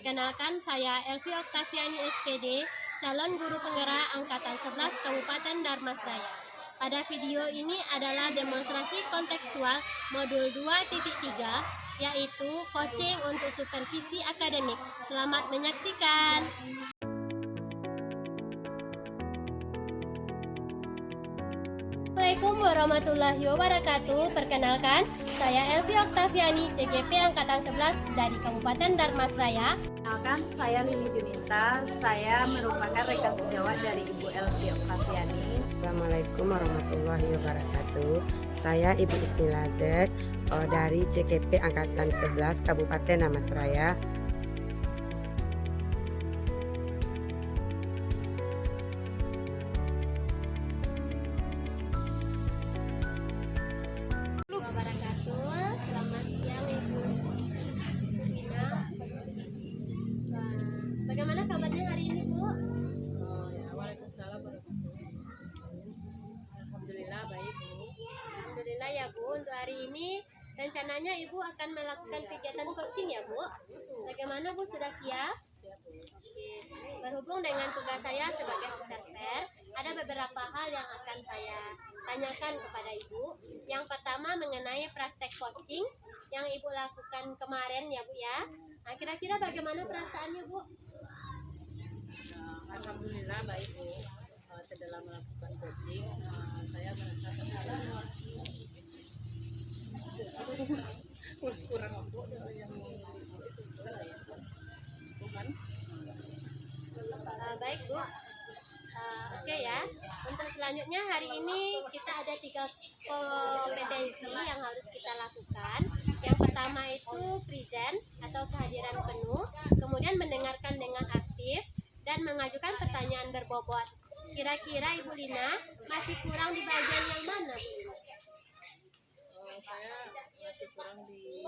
Perkenalkan, saya Elvi Oktaviani SPD, calon guru penggerak Angkatan 11 Kabupaten Darmasraya. Pada video ini adalah demonstrasi kontekstual modul 2.3, yaitu coaching untuk supervisi akademik. Selamat menyaksikan. Assalamualaikum warahmatullahi wabarakatuh. Perkenalkan, saya Elvi Oktaviani, CGP Angkatan 11 dari Kabupaten Darmasraya. Perkenalkan, saya Lili Junita. Saya merupakan rekan sejawat dari Ibu Elvi Oktaviani. Assalamualaikum warahmatullahi wabarakatuh. Saya Ibu Isnila Z dari CGP Angkatan 11 Kabupaten Darmasraya. Selamat siang Ibu Ina. Bagaimana kabarnya hari ini Bu? Waalaikumsalam warahmatullahi wabarakatuh. Alhamdulillah baik Bu. Alhamdulillah ya Bu. Untuk hari ini rencananya Ibu akan melakukan kegiatan coaching ya Bu. Bagaimana Bu, sudah siap? Siap Bu. Oke. Berhubung dengan tugas saya sebagai observer, ada beberapa hal yang akan saya tanyakan kepada Ibu. Yang pertama mengenai praktek coaching yang Ibu lakukan kemarin ya Bu ya. Nah, kira-kira bagaimana perasaannya Bu? Alhamdulillah baik Bu. Setelah melakukan coaching, saya merasa kurang waktu yang bukan. Baik Bu. Oke ya. Untuk selanjutnya hari ini kita ada 3 kompetensi yang harus kita lakukan. Yang pertama itu present atau kehadiran penuh, kemudian mendengarkan dengan aktif dan mengajukan pertanyaan berbobot. Kira-kira Ibu Lina masih kurang di bagian yang mana Bu? Saya masih kurang di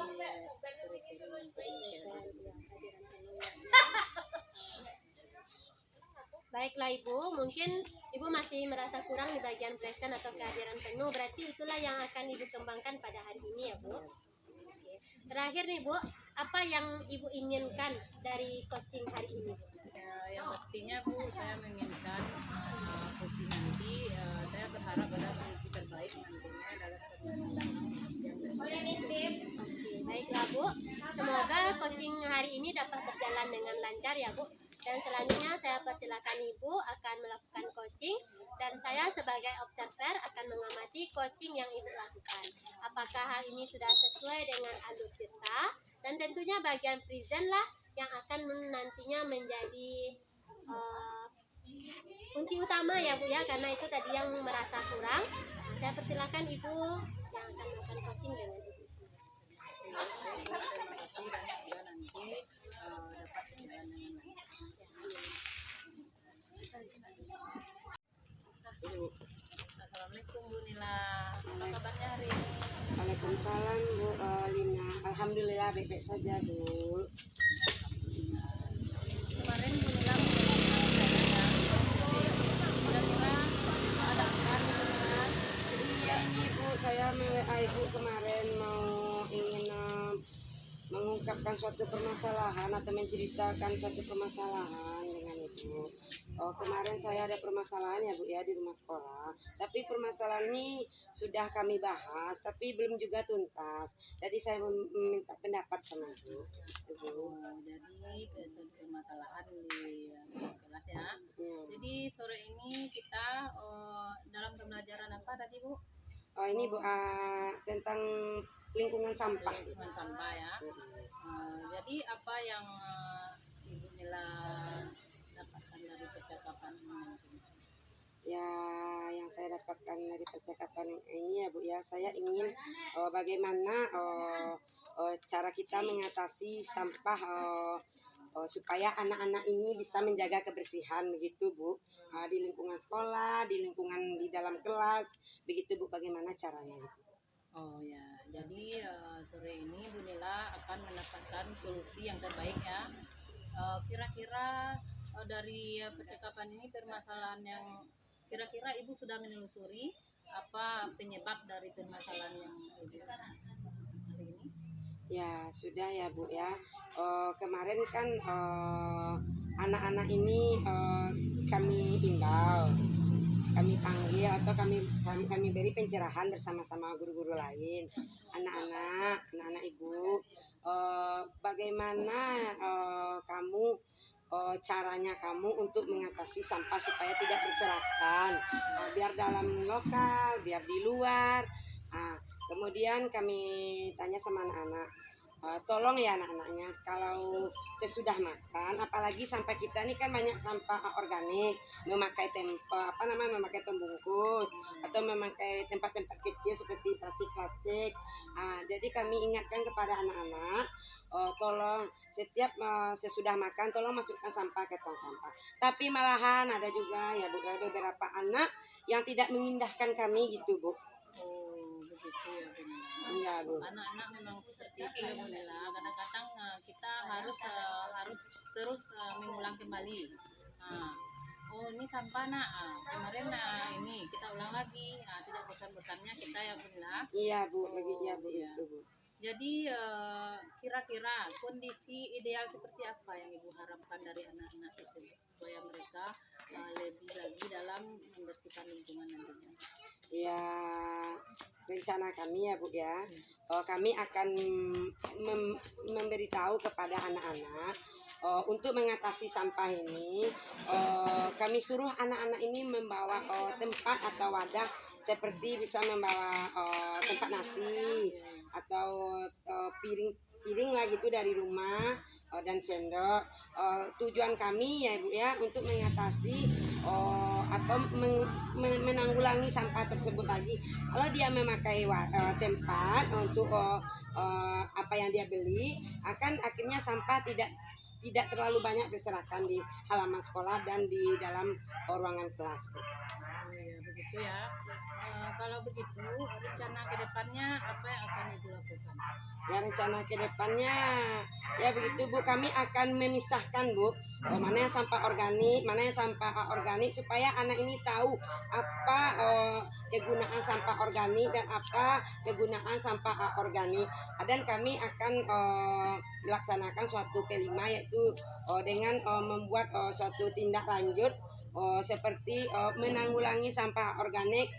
Baiklah Ibu, mungkin Ibu masih merasa kurang di bagian present atau kehadiran penuh. Berarti itulah yang akan Ibu kembangkan pada hari ini ya Bu. Oke. Terakhir nih Bu, apa yang Ibu inginkan dari coaching hari ini? Yang pastinya Bu, saya menginginkan coaching nanti, saya berharap ada solusi terbaik nantinya dalam permasalahan yang terjadi. Baiklah Bu, semoga coaching hari ini dapat berjalan dengan lancar ya Bu. Dan selanjutnya saya persilakan Ibu akan melakukan coaching dan saya sebagai observer akan mengamati coaching yang Ibu lakukan. Apakah hal ini sudah sesuai dengan alur kita, dan tentunya bagian present lah yang akan nantinya menjadi kunci utama ya Bu ya, karena itu tadi yang merasa kurang. Saya persilakan Ibu yang akan melakukan coaching dengan Ibu. Terima kasih dan semoga nanti dapat berjalan dengan lancar. Assalamualaikum Bu Nila, apa kabarnya hari ini? Waalaikumsalam Bu Lina. Alhamdulillah baik-baik saja Bu. Kemarin Bu Nila mengenalkan saya ya, kira-kira ada apa Bu Nila? Iya ini Bu, saya WA Ibu kemarin mau ingin mengungkapkan suatu permasalahan atau menceritakan suatu permasalahan dengan Ibu. Kemarin saya ada permasalahan ya Bu ya di rumah sekolah. Tapi permasalahan ini sudah kami bahas, tapi belum juga tuntas. Jadi saya meminta pendapat sama Ibu. Jadi permasalahan di kelas ya. Ya. Jadi sore ini kita dalam pembelajaran apa tadi Bu? Ini Bu tentang lingkungan sampah. Lingkungan sampah ya. Jadi apa yang Ibu Nila dapatkan dari percakapan ini? Ya, yang saya dapatkan dari percakapan ini ya Bu ya, saya ingin bagaimana cara kita mengatasi sampah supaya anak-anak ini bisa menjaga kebersihan begitu Bu, di lingkungan sekolah, di lingkungan di dalam kelas begitu Bu, bagaimana caranya gitu. Oh ya, jadi sore ini Bu Nila akan mendapatkan solusi yang terbaik ya. Kira-kira dari percakapan ini permasalahan yang kira-kira Ibu sudah menelusuri apa penyebab dari permasalahan yang Ibu hari ini? Ya sudah ya Bu ya. Kemarin kan anak-anak ini kami imbau, kami panggil atau kami beri pencerahan bersama-sama guru-guru lain. Anak-anak ibu, bagaimana kamu caranya kamu untuk mengatasi sampah supaya tidak berserakan, biar dalam lokal, biar di luar. Kemudian kami tanya sama anak-anak, tolong ya anak-anaknya kalau sesudah makan, apalagi sampah kita ini kan banyak sampah organik, memakai memakai pembungkus atau memakai tempat-tempat kecil seperti plastik-plastik. Jadi kami ingatkan kepada anak-anak, tolong setiap sesudah makan tolong masukkan sampah ke tong sampah. Tapi malahan ada juga ya Bu, beberapa anak yang tidak mengindahkan kami gitu Bu. Oh begitu ya Bu. Iya Bu. Anak-anak memang seperti itu ya Bu Nila. Kadang-kadang kita harus terus mengulang kembali. Oh ini sampah nak, kemarin ini kita ulang lagi. Tidak bosan-bosannya kita ya Bu Nila. Iya Bu, begitu ya Bu Iya. itu Bu. Jadi kira-kira kondisi ideal seperti apa yang Ibu harapkan dari anak-anak tersebut supaya mereka lebih lagi dalam membersihkan lingkungan nantinya? Ya, rencana kami ya Bu ya, kami akan memberitahu kepada anak-anak untuk mengatasi sampah ini. Kami suruh anak-anak ini membawa tempat atau wadah, seperti bisa membawa tempat nasi atau piring lah gitu dari rumah, dan sendok. Tujuan kami ya Bu ya untuk mengatasi atau menanggulangi sampah tersebut lagi. Kalau dia memakai tempat untuk apa yang dia beli, akan akhirnya sampah tidak terlalu banyak berserakan di halaman sekolah dan di dalam ruangan kelas Bu. Oh iya begitu ya. Kalau begitu rencana kedepannya apa yang akan Ibu lakukan? Ya rencana kedepannya ya begitu Bu, kami akan memisahkan Bu, mana yang sampah organik, mana yang sampah aorganik, supaya anak ini tahu apa kegunaan sampah organik dan apa kegunaan sampah aorganik. Dan kami akan melaksanakan suatu kelima, yaitu dengan membuat suatu tindak lanjut seperti menanggulangi sampah organik.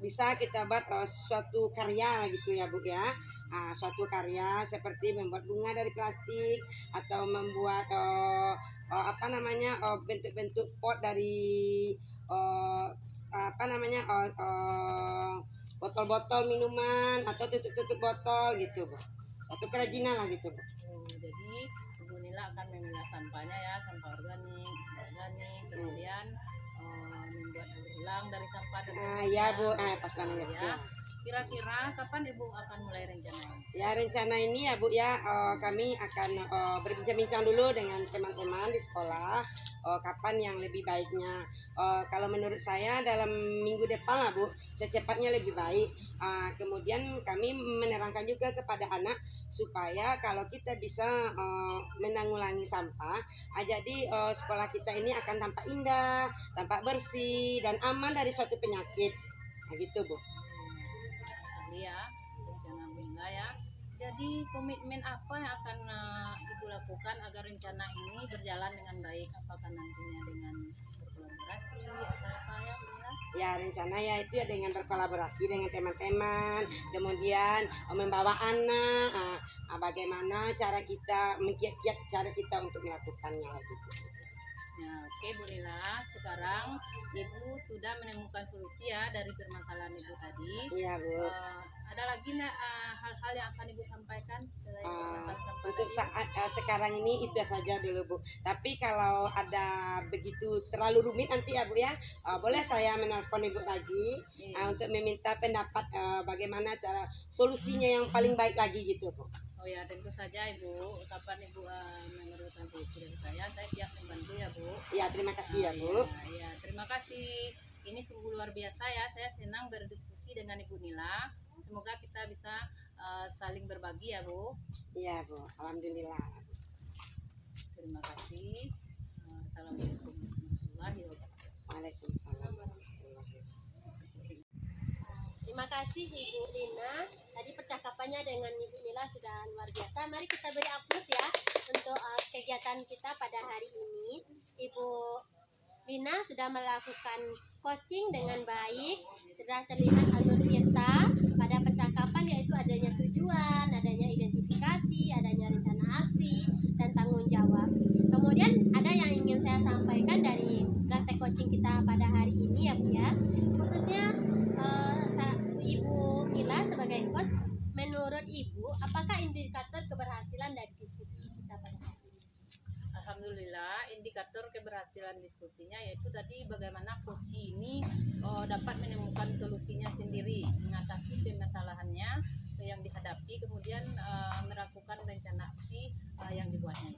Bisa kita buat suatu karya gitu ya Bu ya. Suatu karya seperti membuat bunga dari plastik atau membuat bentuk-bentuk pot dari botol-botol minuman atau tutup-tutup botol gitu Bu. Suatu kerajinan lah gitu Bu. Jadi Ibu Nila akan memilah sampahnya ya, sampah organik, kemudian membuat daur ulang dari sampah tersebut. Ya Bu, pas banget ya Bu. Ya. Kira-kira kapan Ibu akan mulai rencananya? Ya rencana ini ya Bu ya, kami akan berbincang-bincang dulu dengan teman-teman di sekolah, kapan yang lebih baiknya. Kalau menurut saya dalam minggu depan lah Bu, secepatnya lebih baik. Kemudian kami menerangkan juga kepada anak supaya kalau kita bisa menanggulangi sampah, jadi sekolah kita ini akan tampak indah, tampak bersih dan aman dari suatu penyakit. Gitu Bu. Ya, rencana Bu Nila ya. Jadi komitmen apa yang akan Ibu lakukan agar rencana ini berjalan dengan baik? Apakah nantinya dengan berkolaborasi atau apa ya Bu Nila? Ya rencana ya itu ya dengan berkolaborasi dengan teman-teman, kemudian membawa anak, bagaimana cara kita mengkiat-kiat cara kita untuk melakukannya gitu. Nah, oke Bu Nila, sekarang Ibu sudah menemukan solusi ya dari permasalahan Ibu tadi. Iya Bu. Ada lagi hal-hal yang akan Ibu sampaikan selain permasalahan sampah Untuk tadi? saat sekarang ini itu saja dulu Bu. Tapi kalau ada begitu terlalu rumit nanti ya Bu ya, boleh saya menelpon Ibu lagi untuk meminta pendapat bagaimana cara solusinya yang paling baik lagi gitu Bu. Oh ya, tentu saja Ibu. Kapan Ibu memerlukan solusi dari saya siap membantu ya Bu. Ya terima kasih ya Bu. Ya, terima kasih. Ini sungguh luar biasa ya. Saya senang berdiskusi dengan Ibu Nila. Semoga kita bisa saling berbagi ya Bu. Iya Bu, alhamdulillah. Terima kasih. Assalamualaikum warahmatullahi wabarakatuh. Waalaikumsalam warahmatullahi wabarakatuh. Terima kasih Ibu Lina. Tadi percakapannya dengan Ibu Nila sudah luar biasa. Mari kita beri aplaus ya untuk kegiatan kita pada hari ini. Ibu Lina sudah melakukan coaching dengan baik. Sudah terlihat alur kita pada percakapan, yaitu adanya tujuan, adanya identifikasi, adanya rencana aksi, dan tanggung jawab. Kemudian ada yang ingin saya sampaikan dari praktek coaching kita pada hari ini ya Bu ya. Khususnya Ibu Mila sebagai coach, menurut Ibu apakah indikator keberhasilan dari diskusi kita pada hari ini? Alhamdulillah, indikator keberhasilan diskusinya yaitu tadi bagaimana coach ini dapat menemukan solusinya sendiri, mengatasi permasalahannya yang dihadapi, kemudian melakukan rencana aksi yang dibuatnya.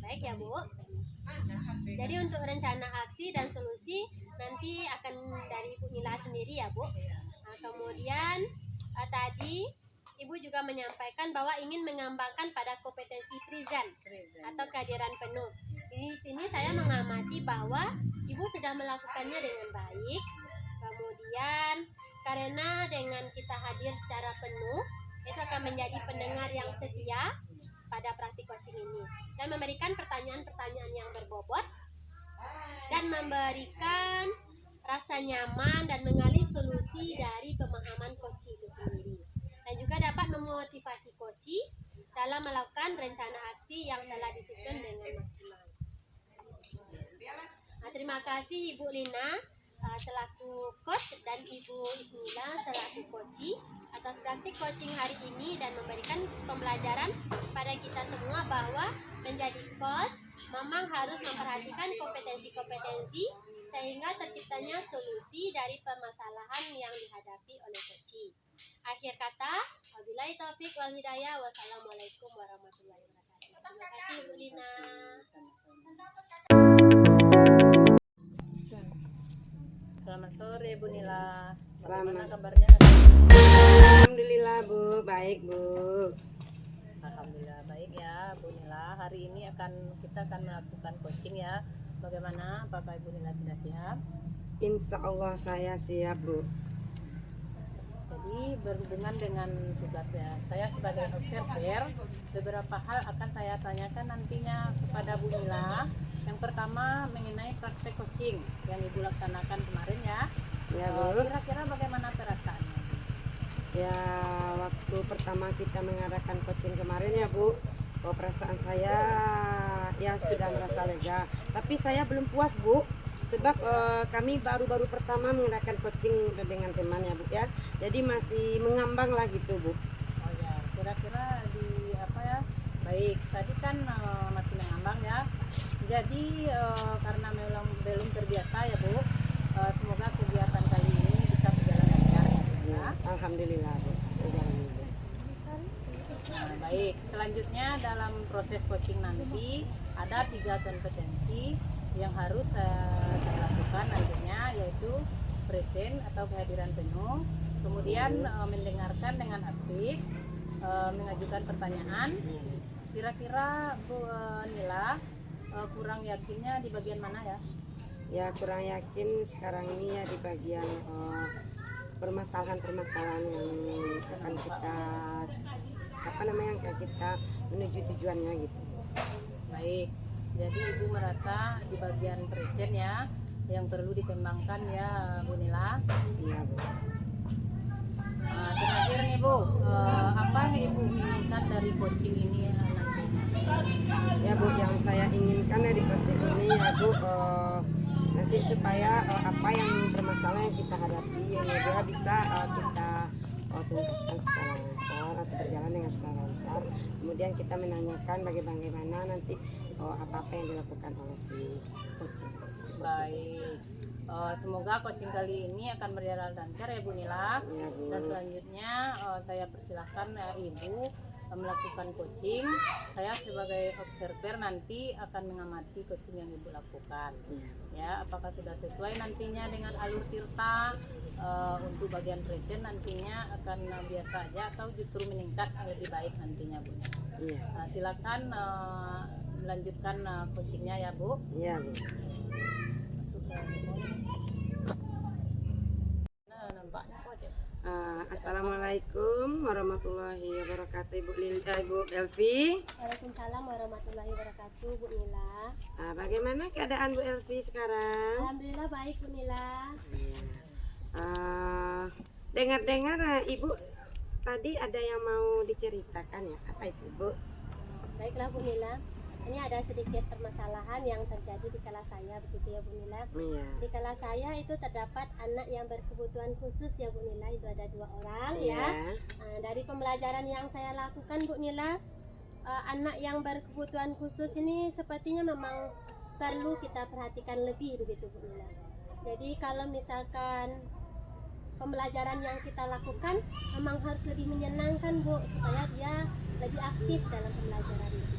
Baik ya Bu. Jadi untuk rencana aksi dan solusi nanti akan dari Bu Nila sendiri ya Bu. Nah, kemudian tadi Ibu juga menyampaikan bahwa ingin mengembangkan pada kompetensi present atau kehadiran penuh. Di sini saya mengamati bahwa Ibu sudah melakukannya dengan baik. Kemudian karena dengan kita hadir secara penuh, itu akan menjadi pendengar yang setia pada praktik coaching ini dan memberikan pertanyaan-pertanyaan yang berbobot dan memberikan rasa nyaman dan mengalir solusi dari pemahaman coach itu sendiri, dan juga dapat memotivasi coach dalam melakukan rencana aksi yang telah disusun dengan maksimal. Nah, terima kasih Ibu Lina selaku coach dan Ibu Ismila selaku coach atas praktik coaching hari ini dan memberikan pembelajaran pada kita semua bahwa menjadi coach memang harus memperhatikan kompetensi-kompetensi sehingga terciptanya solusi dari permasalahan yang dihadapi oleh coach. Akhir kata, wabillahi taufik wal hidayah. Wassalamualaikum warahmatullahi wabarakatuh. Terima kasih Bu Lina. Selamat sore Bu Nila. Bagaimana Selamat. kabarnya? Alhamdulillah Bu, baik Bu. Alhamdulillah baik ya Bu Nila. Hari ini kita akan melakukan coaching ya. Bagaimana? Apakah Ibu Nila sudah siap? Insya Allah saya siap Bu. Jadi berhubungan dengan tugasnya, saya sebagai observer, beberapa hal akan saya tanyakan nantinya kepada Bu Nila. Yang pertama mengenai praktek coaching yang Ibu laksanakan kemarin ya. Ya Bu. Kira-kira bagaimana perasaannya? Ya waktu pertama kita mengadakan coaching kemarin ya Bu, perasaan saya ya sudah merasa lega. Tapi saya belum puas Bu, sebab kami baru-baru pertama mengadakan coaching dengan teman ya Bu ya. Jadi masih mengambang lah gitu Bu. Oh ya, kira-kira di apa ya? Baik, tadi kan masih mengambang ya. Jadi karena memang belum terbiasa ya Bu, semoga kegiatan kali ini bisa berjalan lancar ya. Alhamdulillah Bu. Nah, baik, selanjutnya dalam proses coaching nanti ada 3 kompetensi yang harus saya lakukan nantinya, yaitu present atau kehadiran penuh, kemudian mendengarkan dengan aktif, mengajukan pertanyaan. Kira-kira Bu Nila kurang yakinnya di bagian mana ya? Ya kurang yakin sekarang ini ya di bagian permasalahan-permasalahan yang akan kita kita menuju tujuannya gitu. Baik, jadi Ibu merasa di bagian present ya yang perlu dikembangkan ya Bu Nila. Iya Bu. Nah, terakhir nih Bu, apa yang Ibu inginkan dari coaching ini nanti? Ya Bu, yang saya inginkan dari coaching ini ya Bu, nanti supaya apa yang permasalahan yang kita hadapi yang juga bisa kita tuntaskan secara lancar atau berjalan dengan secara lancar. Kemudian kita menanyakan bagaimana nanti apa-apa yang dilakukan oleh si coaching. Baik, semoga coaching kali ini akan berjalan lancar ya Bu Nila. Ya, Bu. Dan selanjutnya saya persilahkan Ibu melakukan coaching. Saya sebagai observer nanti akan mengamati coaching yang Ibu lakukan. Ya, apakah sudah sesuai nantinya dengan alur tirta, untuk bagian present nantinya akan biasa aja atau justru meningkat lebih baik nantinya Bu. Iya. Silakan melanjutkan coachingnya ya Bu. Iya Bu. Masuk ke nampaknya kok aja. Assalamualaikum warahmatullahi wabarakatuh, Ibu Elvi. Waalaikumsalam warahmatullahi wabarakatuh, Bu Nila. Bagaimana keadaan Bu Elvi sekarang? Alhamdulillah baik, Bu Nila. Dengar-dengar Ibu tadi ada yang mau diceritakan ya, apa itu Bu? Baiklah Bu Nila. Ini ada sedikit permasalahan yang terjadi di kelas saya, begitu ya Bu Nila. Iya. Di kelas saya itu terdapat anak yang berkebutuhan khusus ya Bu Nila, itu ada 2 orang Iya. ya. Dari pembelajaran yang saya lakukan Bu Nila, anak yang berkebutuhan khusus ini sepertinya memang perlu kita perhatikan lebih begitu Bu Nila. Jadi kalau misalkan pembelajaran yang kita lakukan memang harus lebih menyenangkan Bu, supaya dia lebih aktif dalam pembelajaran begitu.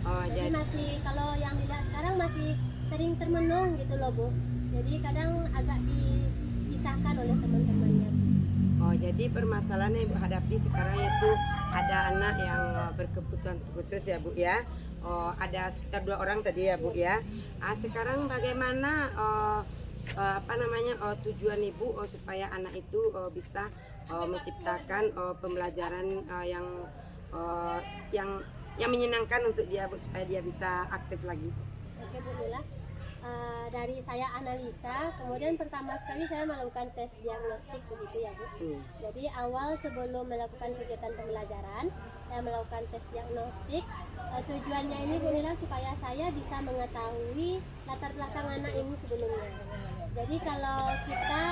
Jadi masih, kalau yang dilihat sekarang masih sering termenung gitu loh Bu. Jadi kadang agak dipisahkan oleh teman-temannya. Jadi permasalahan yang Ibu hadapi sekarang itu ada anak yang berkebutuhan khusus ya Bu ya. Ada sekitar 2 orang tadi ya Bu ya. Sekarang bagaimana tujuan Ibu supaya anak itu bisa menciptakan pembelajaran yang menyenangkan untuk dia Bu, supaya dia bisa aktif lagi. Oke Bu Nila. Dari saya analisa, kemudian pertama sekali saya melakukan tes diagnostik begitu ya Bu. Jadi awal sebelum melakukan kegiatan pembelajaran, saya melakukan tes diagnostik. Tujuannya ini Bu Nila supaya saya bisa mengetahui latar belakang anak ini sebelumnya. Jadi kalau kita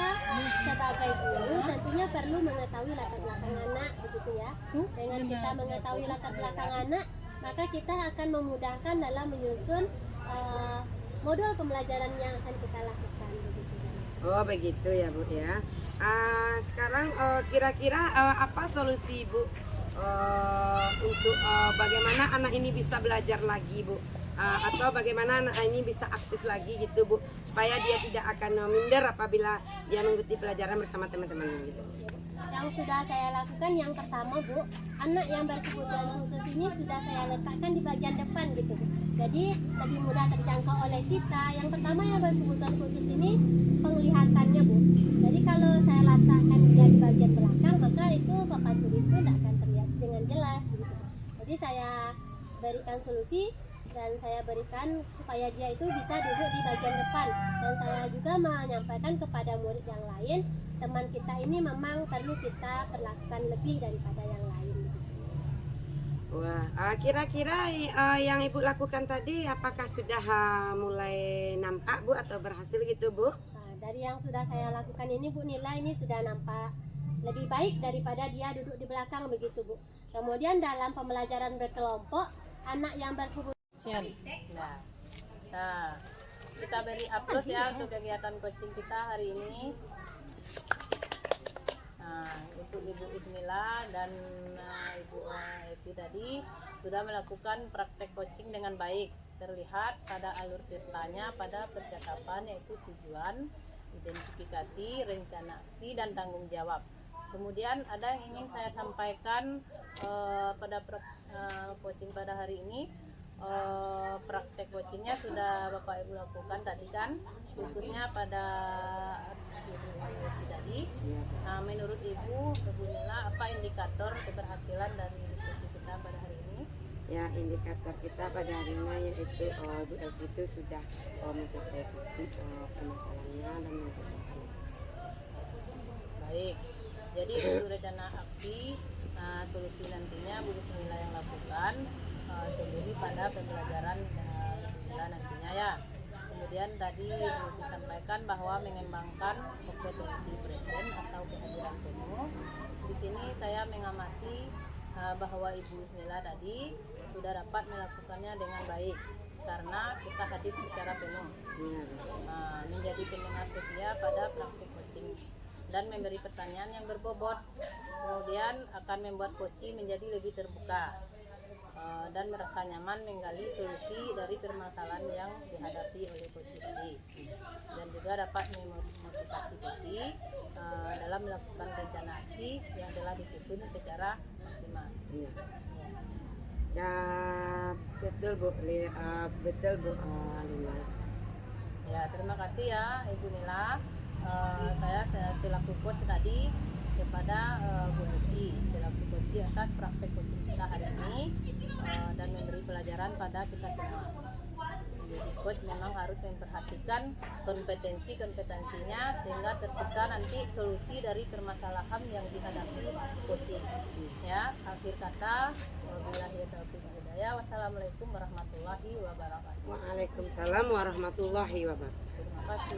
sebagai guru tentunya perlu mengetahui latar belakang anak begitu ya. Dengan kita mengetahui latar belakang anak, maka kita akan memudahkan dalam menyusun modul pembelajaran yang akan kita lakukan begitu. Begitu ya Bu ya. Sekarang kira-kira apa solusi Bu untuk bagaimana anak ini bisa belajar lagi Bu? Atau bagaimana anak ini bisa aktif lagi gitu Bu, supaya dia tidak akan minder apabila dia mengikuti pelajaran bersama teman-temannya gitu. Yang sudah saya lakukan yang pertama Bu, anak yang berkebutuhan khusus ini sudah saya letakkan di bagian depan gitu Bu. Jadi lebih mudah terjangkau oleh kita. Yang pertama yang berkebutuhan khusus ini penglihatannya Bu. Jadi kalau saya letakkan dia di bagian belakang, maka itu papan tulis itu tidak akan terlihat dengan jelas gitu. Jadi saya berikan solusi dan saya berikan supaya dia itu bisa duduk di bagian depan, dan saya juga menyampaikan kepada murid yang lain, teman kita ini memang perlu kita perlakukan lebih daripada yang lain. Kira-kira yang Ibu lakukan tadi apakah sudah mulai nampak Bu atau berhasil gitu Bu? Dari yang sudah saya lakukan ini Bu Nila, ini sudah nampak lebih baik daripada dia duduk di belakang begitu Bu. Kemudian dalam pembelajaran berkelompok, anak yang berkebutuhan Nah, kita beri upload ya untuk kegiatan coaching kita hari ini. Untuk Ibu Ismila dan Ibu Evi tadi sudah melakukan praktek coaching dengan baik. Terlihat pada alur ceritanya pada percakapan, yaitu tujuan, identifikasi, rencana aksi, dan tanggung jawab. Kemudian ada yang ingin saya sampaikan pada coaching pada hari ini. Praktek coachingnya sudah Bapak Ibu lakukan tadi kan, khususnya pada Ibu tadi. Menurut Ibu Nila, apa indikator keberhasilan dari diskusi kita pada hari ini? Ya, indikator kita pada hari ini yaitu Bu Elvi itu sudah mencapai titik permasalahannya dan menyelesaikannya. Baik, jadi untuk rencana aksi solusi nantinya Bu Ismila yang lakukan sendiri pada pembelajaran nantinya ya. Kemudian tadi disampaikan bahwa mengembangkan kompetensi present atau kehadiran penuh. Di sini saya mengamati bahwa Ibu Ismila tadi sudah dapat melakukannya dengan baik karena kita hadir secara penuh. Menjadi pendengar setia pada praktik coaching dan memberi pertanyaan yang berbobot. Kemudian akan membuat coaching menjadi lebih terbuka dan merasa nyaman menggali solusi dari permasalahan yang dihadapi oleh coaching tadi, dan juga dapat memotivasi coaching dalam melakukan rencana aksi yang telah disusun secara maksimal. Ya, betul Bu, betul Bu Lina. Ya, terima kasih ya Ibu Nila. Saya selaku coach tadi kepada Bu Evi selaku coach atas praktek coaching kita hari ini dan memberi pelajaran pada kita semua. Jadi coach memang harus memperhatikan kompetensinya sehingga tercipta nanti solusi dari permasalahan yang dihadapi coaching. Ya, akhir kata, wabillahi taufiq wal hidayah. Wassalamualaikum warahmatullahi wabarakatuh. Waalaikumsalam warahmatullahi wabarakatuh. Terima kasih.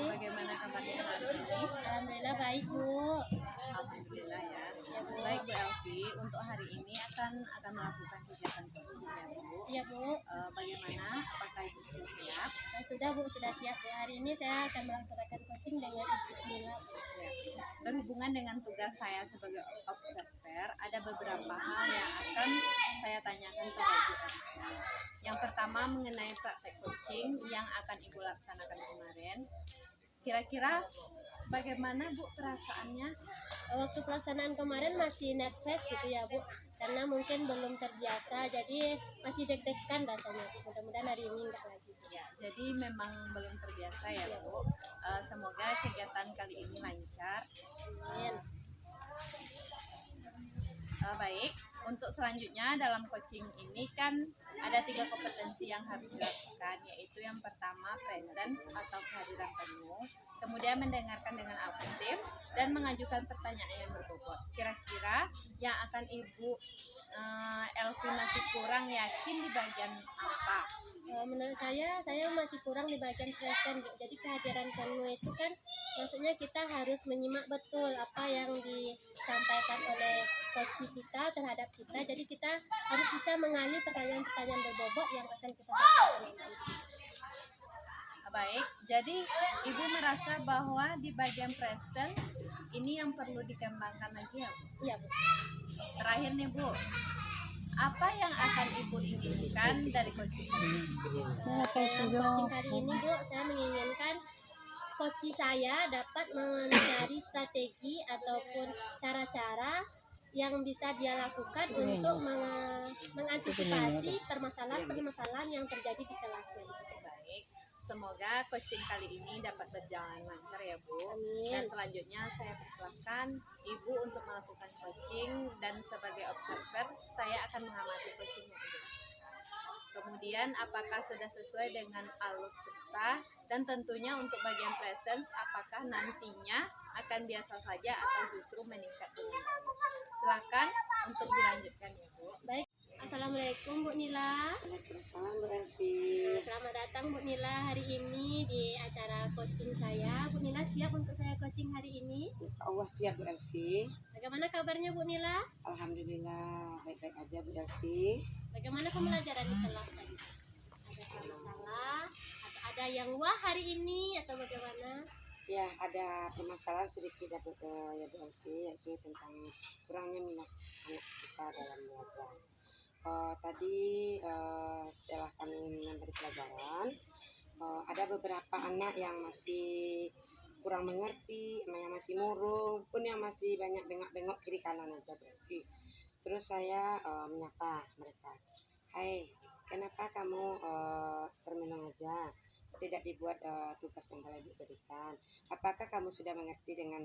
Bagaimana kabarnya hari ini? Alhamdulillah baik Bu. Alhamdulillah ya. Baik Bu Elvi, untuk hari ini akan melakukan kegiatan coaching ya Bu. Iya Bu. Bagaimana? Apakah Ibu sudah siap? Sudah Bu, sudah siap Bu. Hari ini saya akan melaksanakan coaching dengan Ibu Nila. Ya. Berhubungan dengan tugas saya sebagai observer, ada beberapa hal yang akan saya tanyakan pada Ibu Elvi. Yang pertama mengenai praktek coaching yang akan Ibu laksanakan kemarin. Kira-kira bagaimana Bu perasaannya? Waktu pelaksanaan kemarin masih nervous gitu ya Bu, karena mungkin belum terbiasa, jadi masih deg-degan rasanya. Mudah-mudahan hari ini enggak lagi. Ya, jadi memang belum terbiasa ya Bu. Semoga kegiatan kali ini lancar. Amin. Baik, untuk selanjutnya dalam coaching ini kan ada 3 kompetensi yang harus dilakukan, yaitu yang pertama presence atau kehadiran penuh, kemudian mendengarkan dengan aktif dan mengajukan pertanyaan yang berbobot. Kira-kira yang akan Ibu Elvi masih kurang yakin di bagian apa? Menurut saya masih kurang di bagian present Bu. Jadi kehadiran penuh itu kan maksudnya kita harus menyimak betul apa yang disampaikan oleh coach kita terhadap kita. Jadi kita harus bisa mengalih pertanyaan-pertanyaan berbobot yang akan kita sampaikan. Baik, jadi Ibu merasa bahwa di bagian presence ini yang perlu dikembangkan lagi ya Bu? Iya Bu. Terakhir nih Bu, apa yang akan Ibu inginkan dari coaching ini? Coaching hari ini Bu, saya menginginkan coach saya dapat mencari strategi ataupun cara-cara yang bisa dia lakukan untuk mengantisipasi permasalahan-permasalahan yang terjadi di kelasnya. Baik, semoga coaching kali ini dapat berjalan lancar ya Bu. Amin. Dan selanjutnya saya persilahkan Ibu untuk melakukan coaching dan sebagai observer saya akan mengamati coachingnya Ibu. Kemudian apakah sudah sesuai dengan alur kita dan tentunya untuk bagian presence apakah nantinya akan biasa saja atau justru meningkat dengan baik. Silakan untuk dilanjutkan ya Bu. Baik, Assalamualaikum Bu Nila. Waalaikumsalam Bu Elvi. Selamat datang Bu Nila hari ini di acara coaching saya. Bu Nila siap untuk saya coaching hari ini? Insya Allah siap Bu Elvi. Bagaimana kabarnya Bu Nila? Alhamdulillah baik-baik aja Bu Elvi. Bagaimana pembelajaran di kelas tadi? Ada masalah? Atau ada yang wah hari ini atau bagaimana? Ya, ada permasalahan sedikit ya Bu Elvi, yaitu tentang kurangnya minat anak kita dalam belajar. Tadi setelah kami memberi pelajaran, ada beberapa anak yang masih kurang mengerti, yang masih murung, pun yang masih banyak bengok-bengok kiri kanan aja Bu Elvi. Terus saya menyapa mereka, hai, kenapa kamu termenung aja? Tidak dibuat tugas yang telah diberikan. Apakah kamu sudah mengerti dengan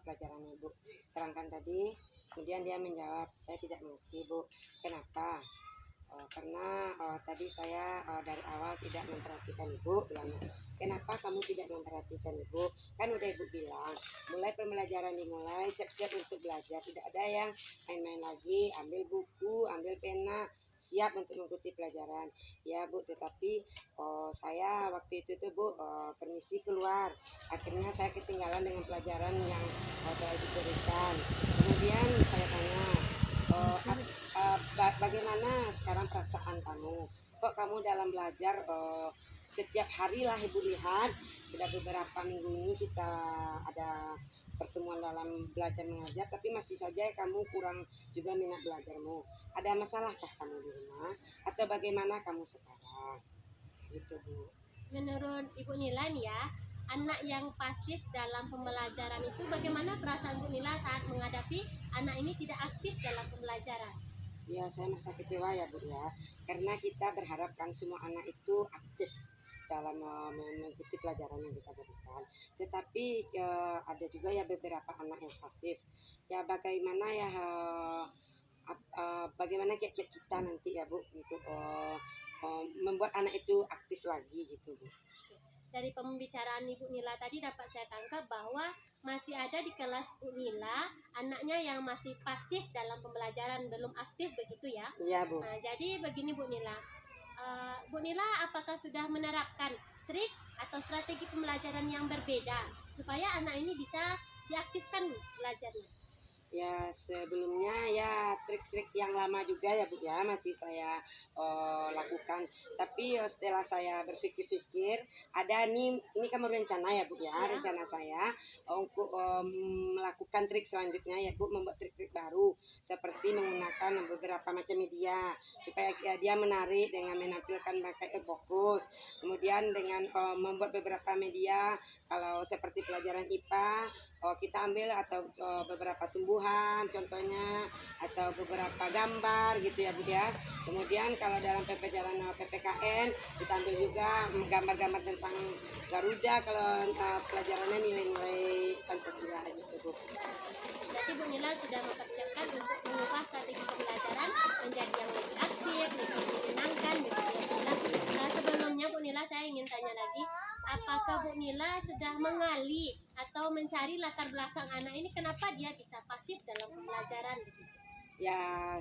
pelajaran Ibu terangkan tadi? Kemudian dia menjawab, saya tidak mengerti Bu. Kenapa? Karena tadi saya dari awal tidak memperhatikan Ibu. Bilangnya, kenapa kamu tidak memperhatikan Ibu? Kan udah Ibu bilang, mulai pembelajaran dimulai, siap-siap untuk belajar. Tidak ada yang main-main lagi, ambil buku, ambil pena, siap untuk mengikuti pelajaran. Ya Bu, tetapi saya waktu itu tuh Bu permisi keluar. Akhirnya saya ketinggalan dengan pelajaran yang telah diberikan. Kemudian saya tanya, bagaimana sekarang perasaan kamu? Kok kamu dalam belajar setiap hari lah Ibu lihat, sudah beberapa minggu ini kita ada pertemuan dalam belajar mengajar, tapi masih saja kamu kurang juga minat belajarmu. Ada masalahkah kamu di rumah? Atau bagaimana kamu sekarang? Gitu Bu. Menurut Ibu Nila nih ya, anak yang pasif dalam pembelajaran itu bagaimana perasaan Bu Nila saat menghadapi anak ini tidak aktif dalam pembelajaran? Ya, saya merasa kecewa ya Bu ya. karena kita berharapkan semua anak itu aktif dalam mengikuti pelajaran yang kita berikan. Tetapi ada juga ya beberapa anak yang pasif. Ya bagaimana ya bagaimana kiat-kiat kita nanti ya Bu untuk membuat anak itu aktif lagi gitu Bu. Dari pembicaraan Ibu Nila tadi dapat saya tangkap bahwa masih ada di kelas Bu Nila anaknya yang masih pasif dalam pembelajaran, belum aktif begitu ya. Iya Bu. Nah, jadi begini Bu Nila, Bu Nila apakah sudah menerapkan trik atau strategi pembelajaran yang berbeda supaya anak ini bisa diaktifkan belajarnya? Ya sebelumnya ya trik-trik yang lama juga ya Bu ya masih saya lakukan. Tapi setelah saya berpikir-pikir ada ini kan rencana ya Bu ya, rencana saya untuk melakukan trik selanjutnya ya Bu, membuat trik-trik baru seperti menggunakan beberapa macam media supaya dia menarik dengan menampilkan pakai fokus. Kemudian dengan membuat beberapa media kalau seperti pelajaran IPA kita ambil atau beberapa tumbuhan contohnya atau beberapa gambar gitu ya Bu ya. Kemudian kalau dalam pelajaran PPKN kita ambil juga gambar-gambar tentang Garuda kalau pelajarannya nilai-nilai Pancasila gitu Bu. Berarti Bu Nila sudah mempersiapkan untuk mengubah strategi pembelajaran menjadi yang lebih aktif, lebih menyenangkan begitu ya Bu Nila. Nah, sebelumnya Bu Nila saya ingin tanya lagi, apakah Bu Nila sudah mengali atau mencari latar belakang anak ini kenapa dia bisa pasif dalam pembelajaran begitu? Ya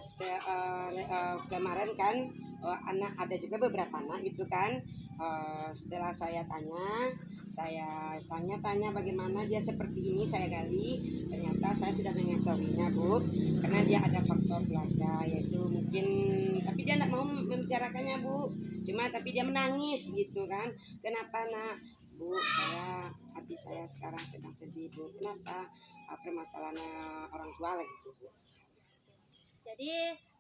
kemarin kan anak ada juga beberapa anak gitu kan, setelah saya tanya bagaimana dia seperti ini, saya gali, ternyata saya sudah mengetahuinya Bu, karena dia ada faktor keluarga yaitu mungkin, tapi dia tidak mau membicarakannya Bu, tapi dia menangis gitu kan. Kenapa nak? Bu, hati saya sekarang sedang sedih Bu. Kenapa? Permasalahannya orang tua lagi Bu. Jadi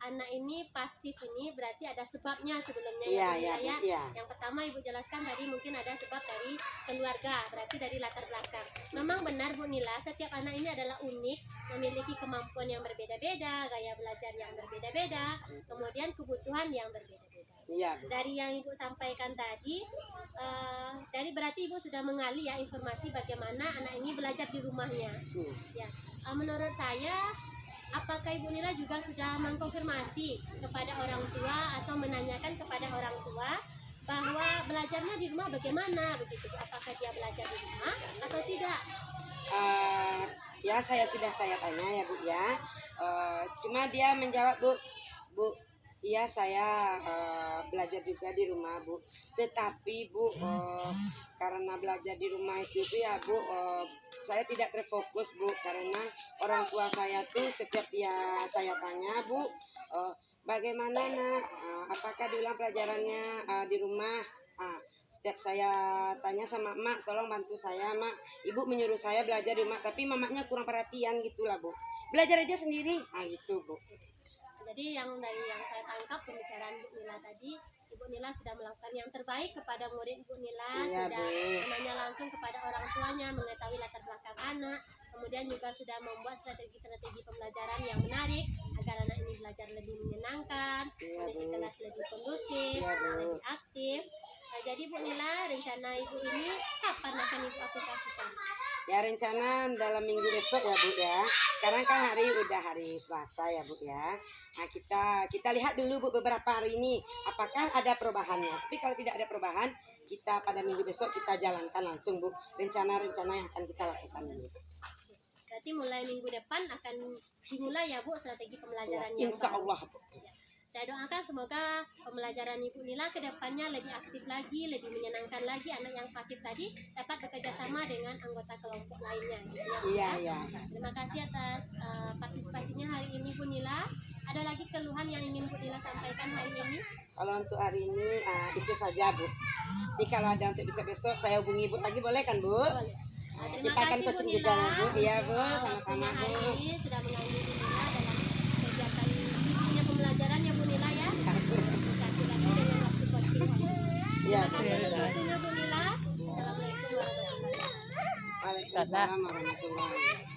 anak ini pasif ini berarti ada sebabnya sebelumnya Iya, ya Bu Nila ya. iya. Yang pertama Ibu jelaskan tadi mungkin ada sebab dari keluarga, berarti dari latar belakang. Memang benar Bu Nila, setiap anak ini adalah unik, memiliki kemampuan yang berbeda-beda, gaya belajar yang berbeda-beda, kemudian kebutuhan yang berbeda-beda. Iya Bu. Dari yang Ibu sampaikan tadi, dari berarti Ibu sudah mengali ya informasi bagaimana anak ini belajar di rumahnya. Ya, menurut saya, apakah Ibu Nila juga sudah mengkonfirmasi kepada orang tua atau menanyakan kepada orang tua bahwa belajarnya di rumah bagaimana begitu? Apakah dia belajar di rumah atau tidak? Ya saya tanya ya Bu ya. Cuma dia menjawab Bu, iya saya belajar juga di rumah Bu. Tetapi Bu karena belajar di rumah itu ya Bu, saya tidak terfokus Bu, karena orang tua saya tuh setiap saya tanya Bu, bagaimana nak, apakah diulang pelajarannya di rumah? Setiap saya tanya sama emak, tolong bantu saya mak, ibu menyuruh saya belajar di rumah, tapi mamanya kurang perhatian gitulah Bu, belajar aja sendiri, gitu Bu. Jadi dari yang saya tangkap pembicaraan Bu Nila tadi, Ibu Nila sudah melakukan yang terbaik kepada murid Ibu Nila, Iya, sudah Bu. menanya langsung kepada orang tuanya, mengetahui latar belakang anak, kemudian juga sudah membuat strategi-strategi pembelajaran yang menarik agar anak ini belajar lebih menyenangkan, Iya, kondisi Bu. kelas lebih kondusif, Iya, Bu. lebih aktif. Nah, jadi Bu Nila, rencana Ibu ini kapan akan Ibu aplikasikan? Ya rencana dalam minggu besok ya Bu ya. Sekarang kan udah hari Selasa ya Bu ya. Nah kita lihat dulu Bu beberapa hari ini apakah ada perubahannya. Tapi kalau tidak ada perubahan, kita pada minggu besok kita jalankan langsung Bu rencana-rencana yang akan kita lakukan ini. Berarti mulai minggu depan akan dimulai ya Bu strategi pembelajaran Ya, yang insya baru. Allah Bu. Ya. Saya doakan semoga pembelajaran Ibu Nila ke depannya lebih aktif lagi, lebih menyenangkan lagi. Anak yang pasif tadi dapat bekerja sama dengan anggota kelompok lainnya. Gitu ya, Bu, Iya, ya. iya. Terima kasih atas partisipasinya hari ini Bu Nila. Ada lagi keluhan yang ingin Bu Nila sampaikan hari ini? Kalau untuk hari ini itu saja Bu. Jadi kalau ada untuk besok-besok saya hubungi Bu lagi boleh kan Bu? Boleh. Terima Kita akan kasih Bu coaching Nila. juga ya Bu. Iya Bu, Waktunya sama-sama hari Bu. ini sudah mengganggu Bu Nila dalam kegiatan sibuknya pembelajaran ya Bu Nila ya. Kasih lagi dengan waktu coaching hari ini. Iya. Terima kasih atas waktunya Bu Nila. Assalamualaikum warahmatullahi wabarakatuh. Waalaikumsalam warahmatullahi wabarakatuh.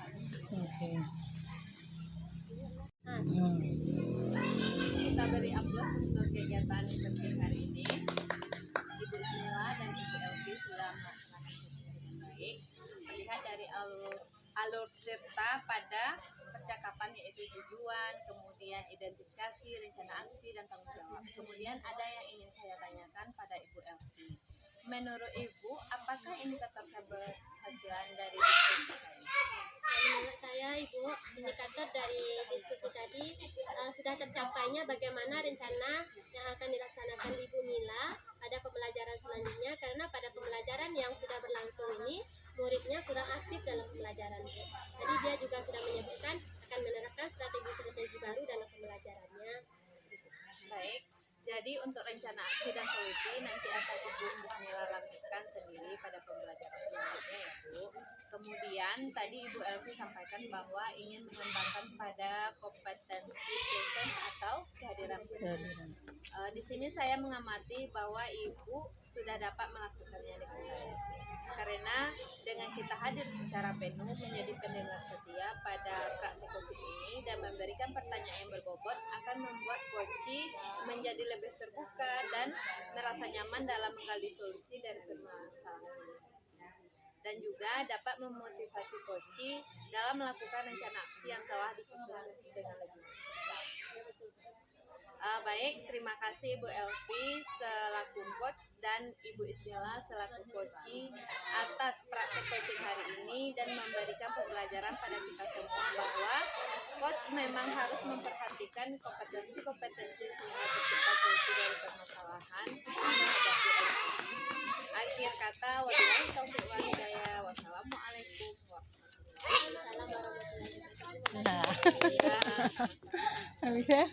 Nah, memberi aplaus untuk kegiatan coaching hari ini. Ibu Ismila dan Ibu Elvi sudah melaksanakan coaching dengan baik. Terlihat dari alur cerita pada percakapan, yaitu tujuan, kemudian identifikasi, rencana aksi, dan tanggung jawab. Kemudian ada yang ingin saya tanyakan pada Ibu Elvi. Menurut Ibu, apakah indikator keberhasilan dari diskusi tadi? Menurut saya, Ibu, indikator dari diskusi tadi sudah tercapainya bagaimana rencana yang akan dilaksanakan Ibu Mila pada pembelajaran selanjutnya, karena pada pembelajaran yang sudah berlangsung ini muridnya kurang aktif dalam pembelajaran. Jadi dia juga sudah menyebutkan akan menerapkan strategi-strategi baru dalam pembelajarannya. Baik, jadi untuk rencana aksi dan solusi nanti akan Ibu Bismillah lakukan sendiri pada pembelajaran selanjutnya ya Bu. Kemudian tadi Ibu Elvi sampaikan bahwa ingin mengembangkan pada kompetensi presence atau kehadiran. Di sini saya mengamati bahwa Ibu sudah dapat melakukannya dengan baik. Karena dengan kita hadir secara penuh menjadi pendengar setia pada praktik coaching ini dan memberikan pertanyaan yang berbobot akan membuat coaching menjadi lebih terbuka dan merasa nyaman dalam menggali solusi dari permasalahan. Dan juga dapat memotivasi coaching dalam melakukan rencana aksi yang telah disusun dengan lebih maksimal. Baik, terima kasih Ibu Elvi selaku coach dan Ibu Ismila selaku coaching atas praktek coaching hari ini dan memberikan pembelajaran pada kita semua bahwa coach memang harus memperhatikan kompetensi-kompetensi sehingga tercipta solusi dari permasalahan menghadapi LPI. Akhir kata, wabillahi taufiq wal hidayah. Wassalamualaikum warahmatullahi wabarakatuh. Assalamualaikum warahmatullahi wabarakatuh. Habis ya?